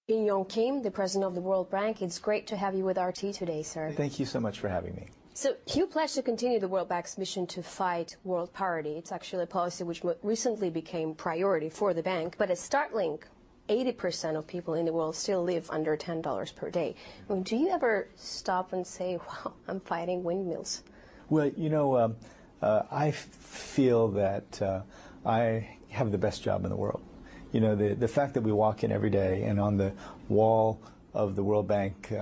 Shin Yong Kim, the president of the World Bank. It's great to have you with RT today, sir. Thank you so much for having me. So you pledged to continue the World Bank's mission to fight world poverty. It's actually a policy which recently became priority for the bank. But it's startling, 80% of people in the world still live under $10 per day. I mean, do you ever stop and say, wow, I'm fighting windmills? Well, you know, I feel that I have the best job in the world. You know, the fact that we walk in every day and on the wall of the World Bank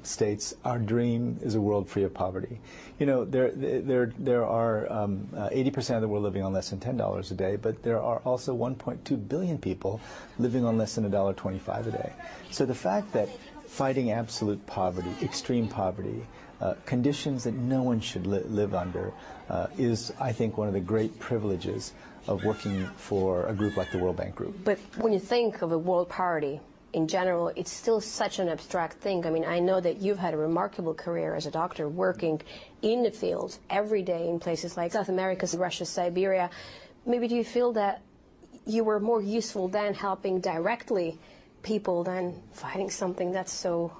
states, our dream is a world free of poverty. You know, there are 80% of the world living on less than $10 a day, but there are also 1.2 billion people living on less than $1.25 a day. So the fact that fighting absolute poverty, extreme poverty, conditions that no one should live under is, I think, one of the great privileges of working for a group like the World Bank Group. But when you think of a world poverty, in general, it's still such an abstract thing. I mean, I know that you've had a remarkable career as a doctor working in the field every day in places like South America, Russia, Siberia. Maybe do you feel that you were more useful than helping directly people than fighting something that's so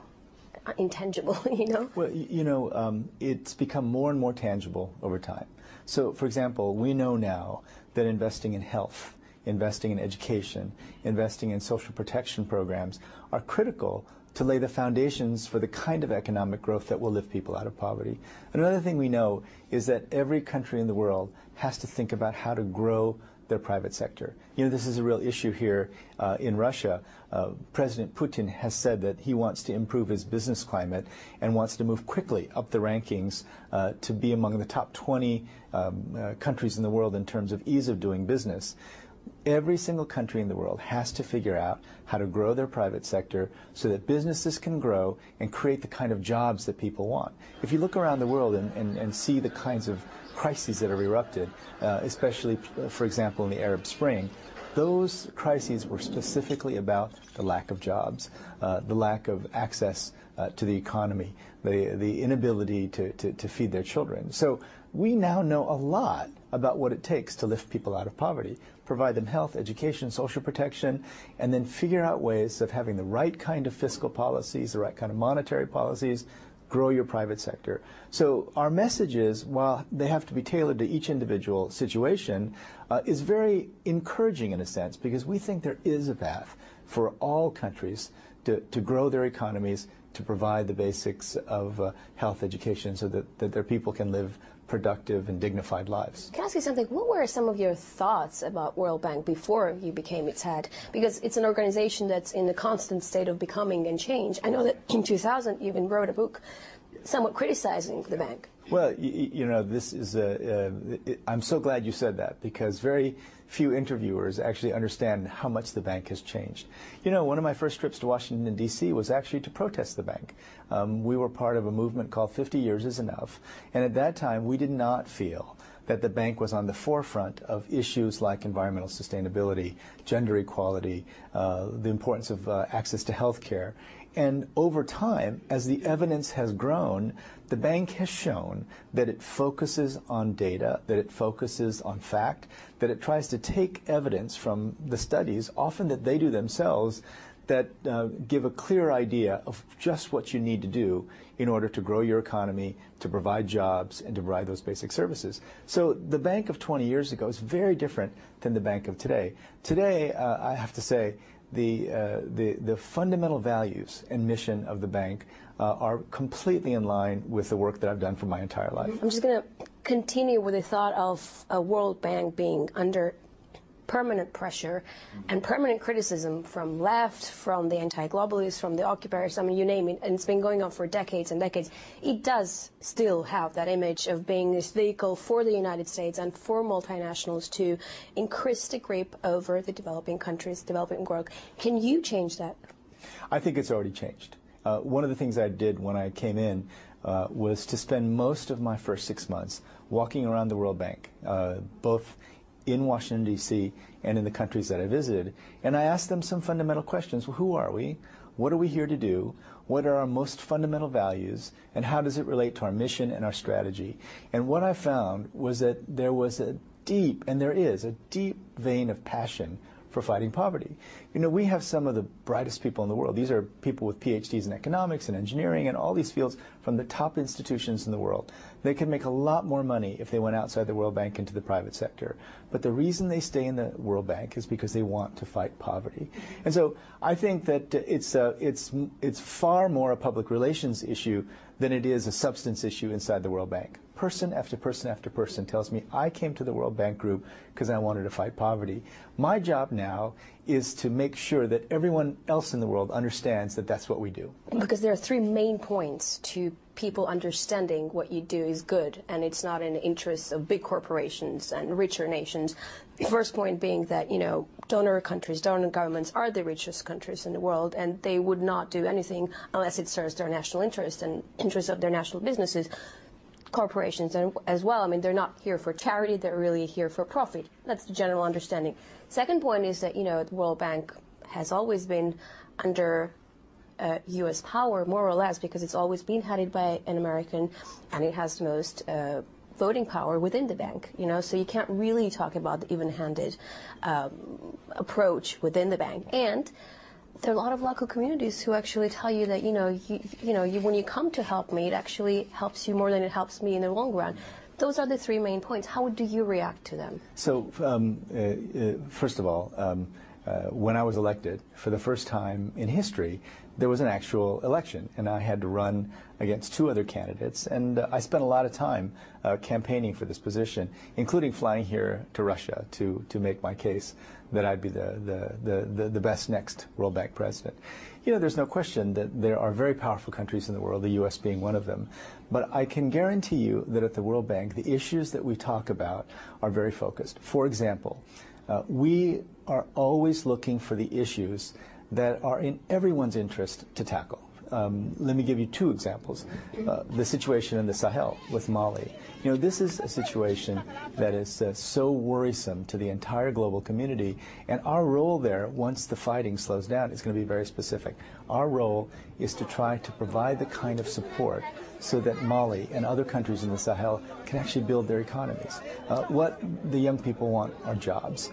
intangible, you know? Well, you know, it's become more and more tangible over time. So, for example, we know now that investing in health, investing in education, investing in social protection programs are critical to lay the foundations for the kind of economic growth that will lift people out of poverty. Another thing we know is that every country in the world has to think about how to grow their private sector. You know, this is a real issue here in Russia. President Putin has said that he wants to improve his business climate and wants to move quickly up the rankings to be among the top 20 countries in the world in terms of ease of doing business. Every single country in the world has to figure out how to grow their private sector so that businesses can grow and create the kind of jobs that people want. If you look around the world and see the kinds of crises that have erupted, especially, for example, in the Arab Spring, those crises were specifically about the lack of jobs, the lack of access to the economy, the inability to feed their children. So we now know a lot about what it takes to lift people out of poverty, provide them health, education, social protection, and then figure out ways of having the right kind of fiscal policies, the right kind of monetary policies, grow your private sector. So our message is, while they have to be tailored to each individual situation, is very encouraging in a sense, because we think there is a path for all countries to grow their economies, to provide the basics of health, education, so that their people can live productive and dignified lives. Can I ask you something? What were some of your thoughts about World Bank before you became its head? Because it's an organization that's in a constant state of becoming and change. I know that in 2000 you even wrote a book somewhat criticizing the bank. Well, you know, this is I'm so glad you said that, because very few interviewers actually understand how much the bank has changed. You know, one of my first trips to Washington, D.C. was actually to protest the bank. We were part of a movement called 50 Years is Enough, and at that time we did not feel that the bank was on the forefront of issues like environmental sustainability, gender equality, the importance of access to health care. And over time, as the evidence has grown, the bank has shown that it focuses on data, that it focuses on fact, that it tries to take evidence from the studies, often that they do themselves, that give a clear idea of just what you need to do in order to grow your economy, to provide jobs, and to provide those basic services. So the bank of 20 years ago is very different than the bank of today. Today, I have to say, the fundamental values and mission of the bank are completely in line with the work that I've done for my entire life. I'm just going to continue with the thought of a World Bank being under permanent pressure and permanent criticism from left, from the anti-globalists, from the occupiers, I mean, you name it, and it's been going on for decades and decades. It does still have that image of being this vehicle for the United States and for multinationals to increase the grip over the developing countries, developing world. Can you change that? I think it's already changed. One of the things I did when I came in was to spend most of my first 6 months walking around the World Bank, both in Washington, D.C., and in the countries that I visited, and I asked them some fundamental questions. Well, who are we? What are we here to do? What are our most fundamental values? And how does it relate to our mission and our strategy? And what I found was that there was a deep, and there is a deep vein of passion for fighting poverty. You know, we have some of the brightest people in the world. These are people with PhDs in economics and engineering and all these fields from the top institutions in the world. They could make a lot more money if they went outside the World Bank into the private sector. But the reason they stay in the World Bank is because they want to fight poverty. And so I think that it's far more a public relations issue than it is a substance issue inside the World Bank. Person after person after person tells me, I came to the World Bank Group because I wanted to fight poverty. My job now is to make sure that everyone else in the world understands that that's what we do. Because there are three main points to people understanding what you do is good, and it's not in the interests of big corporations and richer nations. The first point being that, you know, donor countries, donor governments are the richest countries in the world, and they would not do anything unless it serves their national interest and interests of their national businesses. Corporations and as well, I mean, they're not here for charity, they're really here for profit. That's the general understanding. Second point is that, you know, the World Bank has always been under U.S. power, more or less, because it's always been headed by an American, and it has the most voting power within the bank, you know, so you can't really talk about the even-handed approach within the bank. And there are a lot of local communities who actually tell you that, when you come to help me, it actually helps you more than it helps me in the long run. Those are the three main points. How do you react to them? So, first of all, when I was elected, for the first time in history, there was an actual election, and I had to run against two other candidates, and I spent a lot of time campaigning for this position, including flying here to Russia to make my case that I'd be the best next World Bank president. You know, there's no question that there are very powerful countries in the world, the U.S. being one of them, but I can guarantee you that at the World Bank, the issues that we talk about are very focused. For example, we are always looking for the issues that are in everyone's interest to tackle. Let me give you two examples. The situation in the Sahel with Mali. You know, this is a situation that is so worrisome to the entire global community, and our role there, once the fighting slows down, is going to be very specific. Our role is to try to provide the kind of support so that Mali and other countries in the Sahel can actually build their economies. What the young people want are jobs.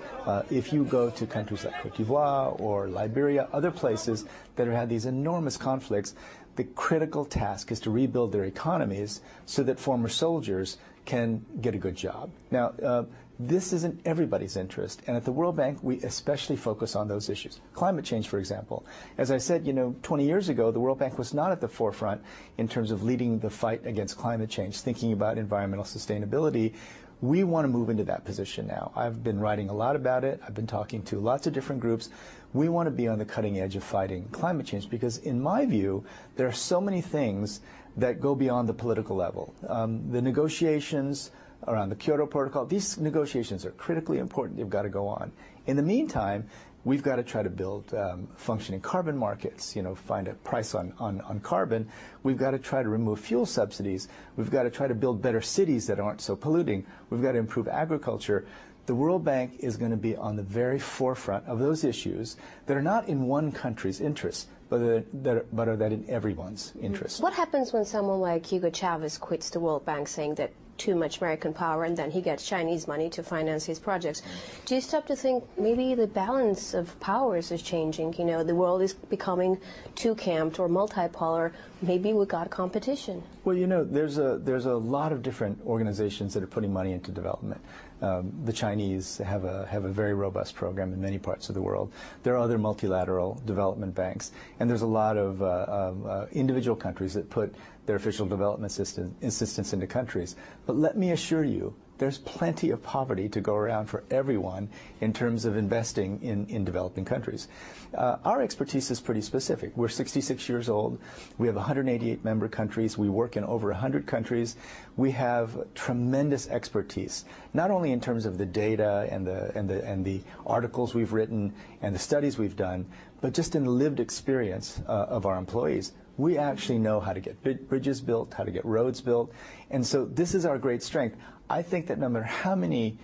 If you go to countries like Cote d'Ivoire or Liberia, other places that have had these enormous conflicts, the critical task is to rebuild their economies so that former soldiers can get a good job. Now, this is in everybody's interest, and at the World Bank, we especially focus on those issues. Climate change, for example. As I said, 20 years ago, the World Bank was not at the forefront in terms of leading the fight against climate change, thinking about environmental sustainability. We want to move into that position now. I've been writing a lot about it. I've been talking to lots of different groups. We want to be on the cutting edge of fighting climate change because, in my view, there are so many things that go beyond the political level. The negotiations around the Kyoto Protocol, these negotiations are critically important. They've got to go on. In the meantime, we've got to try to build functioning carbon markets, find a price on carbon. We've got to try to remove fuel subsidies. We've got to try to build better cities that aren't so polluting. We've got to improve agriculture. The World Bank is going to be on the very forefront of those issues that are not in one country's interests, but are that in everyone's interest. What happens when someone like Hugo Chavez quits the World Bank saying that too much American power, and then he gets Chinese money to finance his projects? Do you stop to think maybe the balance of powers is changing? The world is becoming two-camped or multipolar. Maybe we got competition. Well, there's a lot of different organizations that are putting money into development. The Chinese have a very robust program in many parts of the world. There are other multilateral development banks, and there's a lot of individual countries that put their official development assistance into countries. But let me assure you, there's plenty of poverty to go around for everyone in terms of investing in developing countries. Our expertise is pretty specific. We're 66 years old. We have 188 member countries. We work in over 100 countries. We have tremendous expertise, not only in terms of the data and the articles we've written and the studies we've done, but just in the lived experience of our employees. We actually know how to get bridges built, how to get roads built, and so this is our great strength. I think that no matter how many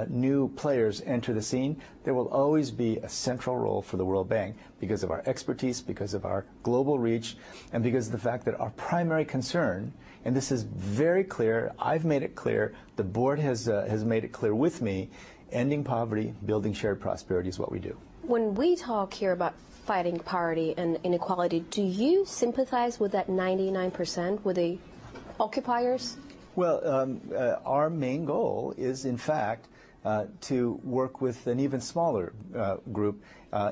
new players enter the scene, there will always be a central role for the World Bank because of our expertise, because of our global reach, and because of the fact that our primary concern, and this is very clear, I've made it clear, the board has made it clear with me, ending poverty, building shared prosperity is what we do. When we talk here about fighting poverty and inequality, do you sympathize with that 99%, with the occupiers? Well, our main goal is, in fact, to work with an even smaller group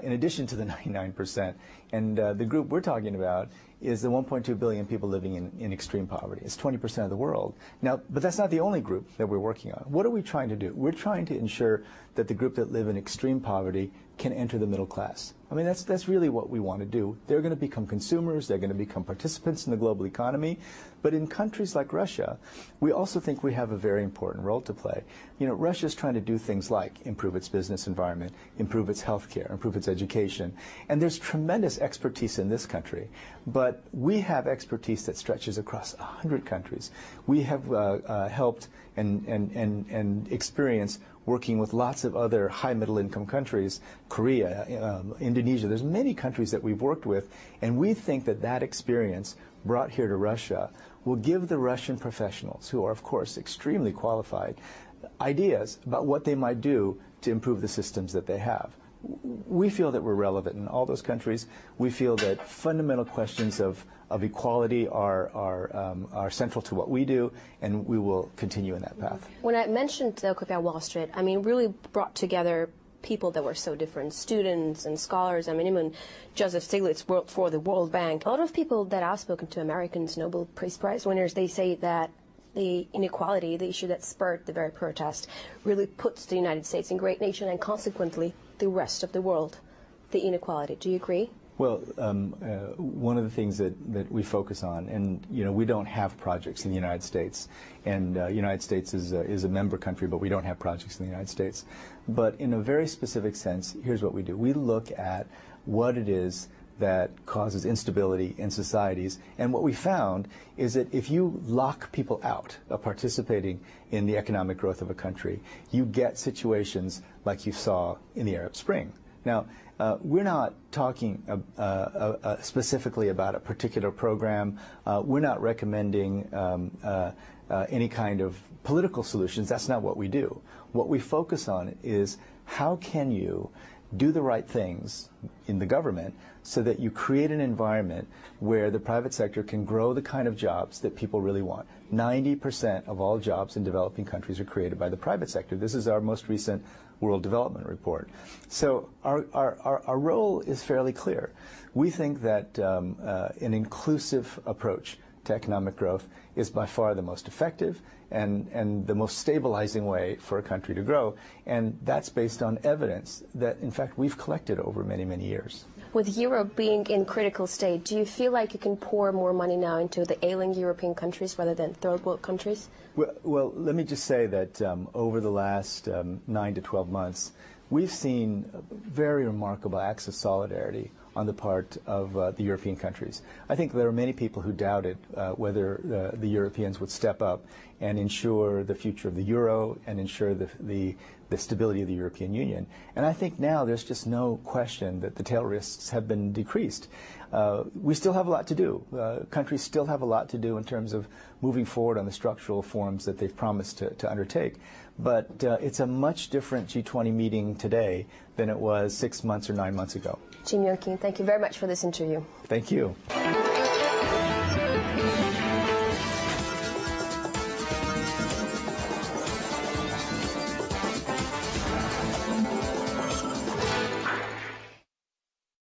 in addition to the 99%. And the group we're talking about is the 1.2 billion people living in extreme poverty. It's 20% of the world. Now, but that's not the only group that we're working on. What are we trying to do? We're trying to ensure that the group that live in extreme poverty can enter the middle class. I mean, that's really what we want to do. They're going to become consumers. They're going to become participants in the global economy. But in countries like Russia, we also think we have a very important role to play. You know, Russia's trying to do things like improve its business environment, improve its healthcare, improve its education. And there's tremendous expertise in this country. But we have expertise that stretches across 100 countries. We have helped and experienced working with lots of other high middle income countries, Korea, Indonesia. There's many countries that we've worked with, and we think that that experience brought here to Russia will give the Russian professionals, who are of course extremely qualified, ideas about what they might do to improve the systems that they have. We feel that we're relevant in all those countries. We feel that fundamental questions of equality are central to what we do, and we will continue in that path. When I mentioned the Occupy Wall Street, I mean, really brought together people that were so different, students and scholars. I mean, even Joseph Stiglitz worked for the World Bank. A lot of people that I've spoken to, Americans, Nobel Peace Prize winners, they say that the inequality, the issue that spurred the very protest, really puts the United States in great nation and consequently the rest of the world, the inequality. Do you agree? Well, one of the things that we focus on, and you know, we don't have projects in the United States, and the United States is a member country, but we don't have projects in the United States. But in a very specific sense, here's what we do. We look at what it is that causes instability in societies, and what we found is that if you lock people out of participating in the economic growth of a country, you get situations like you saw in the Arab Spring. Now, we're not talking specifically about a particular program. We're not recommending any kind of political solutions. That's not what we do. What we focus on is how can you do the right things in the government so that you create an environment where the private sector can grow the kind of jobs that people really want. 90% of all jobs in developing countries are created by the private sector. This is our most recent World Development Report. So our role is fairly clear. We think that an inclusive approach to economic growth is by far the most effective and the most stabilizing way for a country to grow. And that's based on evidence that, in fact, we've collected over many, many years. With Europe being in critical state, do you feel like you can pour more money now into the ailing European countries rather than third world countries? Well, let me just say that over the last 9 to 12 months, we've seen very remarkable acts of solidarity on the part of the European countries. I think there are many people who doubted whether the Europeans would step up and ensure the future of the euro and ensure the stability of the European Union. And I think now there's just no question that the tail risks have been decreased. We still have a lot to do. Countries still have a lot to do in terms of moving forward on the structural reforms that they've promised to undertake. But it's a much different G20 meeting today than it was 6 months or 9 months ago. Jim Young Kim, thank you very much for this interview. Thank you.